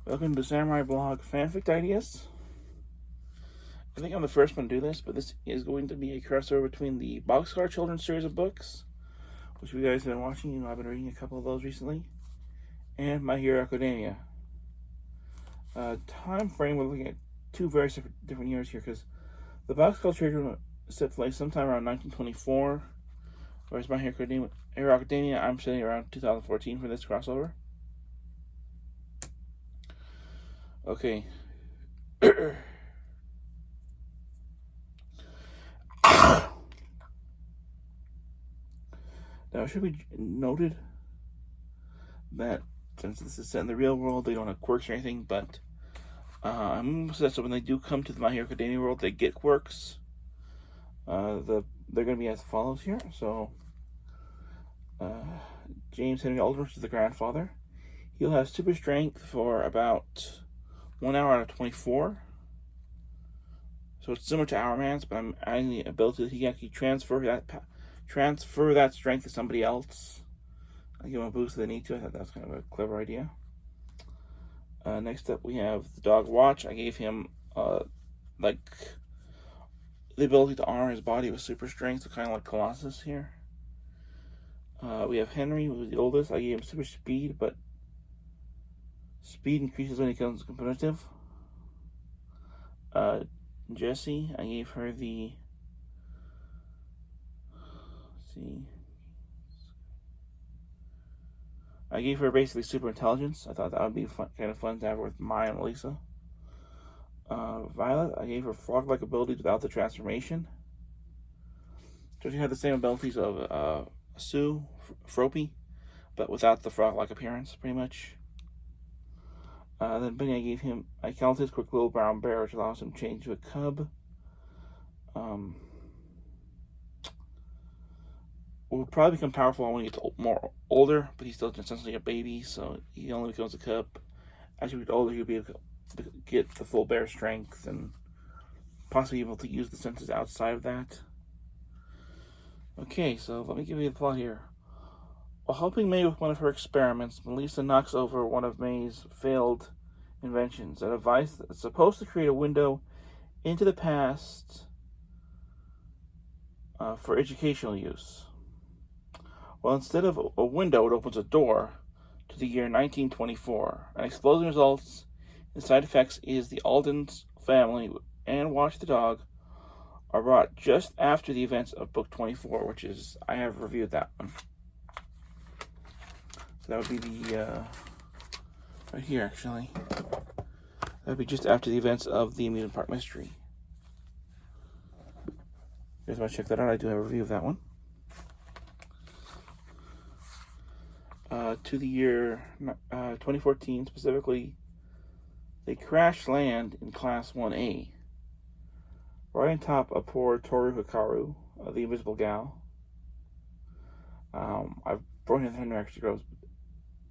Welcome to Samurai Blog Fanfic Ideas. I think I'm the first one to do this, but this is going to be a crossover between the Boxcar children's series of books, which you guys have been watching. You know, I've been reading a couple of those recently, and My Hero Academia. Time frame, we're looking at two very different years here, because the Boxcar children set place sometime around 1924, whereas My Hero Academia, I'm setting around 2014 for this crossover. Okay. Now, it should be noted that since this is set in the real world, they don't have quirks or anything, but I'm so when they do come to the My Hero Academia world, they get quirks. They're going to be as follows here. So, James Henry Aldrich is the grandfather. He'll have super strength for about 1 hour out of 24. So it's similar to Our Man's, but I'm adding the ability that he can actually transfer that strength to somebody else. I give him a boost if they need to. I thought that was kind of a clever idea. Next up, we have the dog Watch. I gave him like the ability to armor his body with super strength, so kind of like Colossus here. We have Henry, who's the oldest. I gave him super speed, but speed increases when he becomes competitive. Jessie, I gave her the, I gave her basically super intelligence. I thought that would be kind of fun to have with Maya and Lisa. Violet, I gave her frog-like abilities without the transformation. So she had the same abilities of Sue, Froppy, but without the frog-like appearance, pretty much. Then Benny, I counted his quick little brown bear, which allows him to change to a cub. Will probably become powerful when he gets more older, but he's still essentially a baby, so he only becomes a cub. As he gets older, he'll be able to get the full bear strength and possibly able to use the senses outside of that. Okay, so let me give you the plot here. While helping May with one of her experiments, Melissa knocks over one of May's failed inventions, a device that's supposed to create a window into the past for educational use. Well, instead of a window, it opens a door to the year 1924. An explosion results, and side effects is the Alden's family and Watch the dog are brought just after the events of book 24, which is, I have reviewed that one. So that would be the, right here actually. That would be just after the events of the Amusement Park Mystery. If you guys want to check that out, I do have a review of that one. To the year 2014 specifically, they crash land in Class 1A, right on top of poor Toru Hikaru, the Invisible Gal. I've brought in the 100 extra girls.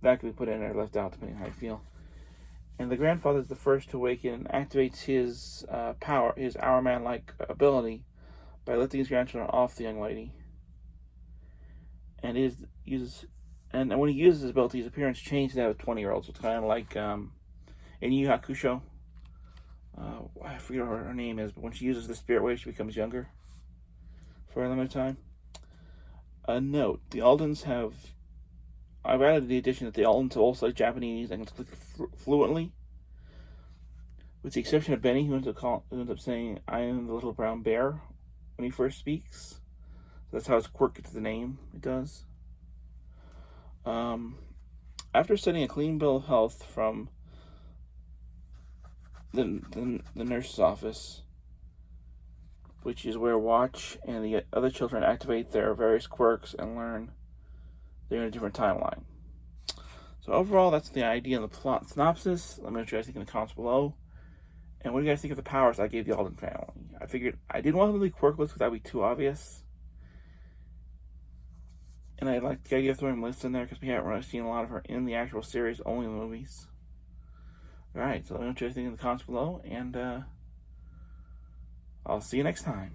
That could be put in or left out depending on how you feel. And the grandfather is the first to awaken and activates his power, his Our Man-like ability, by lifting his grandchildren off the young lady. And and when he uses his ability, his appearance changes to that of 20-year-olds. So it's kind of like in Yu Yu Hakusho. I forget what her name is, but when she uses the spirit wave, she becomes younger for a limited time. Note: the Aldens have. I've added the addition that the Aldens also like Japanese and can speak fluently, with the exception of Benny, who ends up saying, "I am the little brown bear" when he first speaks. So that's how his quirk gets the name it does. After studying a clean bill of health from the nurse's office, which is where Watch and the other children activate their various quirks and learn they're in a different timeline. So overall, that's the idea and the plot synopsis. Let me know what you guys think in the comments below. And what do you guys think of the powers I gave the Alden family? I figured I didn't want them to be quirkless because that would be too obvious. And I like the idea of throwing Melissa in there because we haven't really seen a lot of her in the actual series, only in the movies. Alright, so let me know what you guys think in the comments below, and I'll see you next time.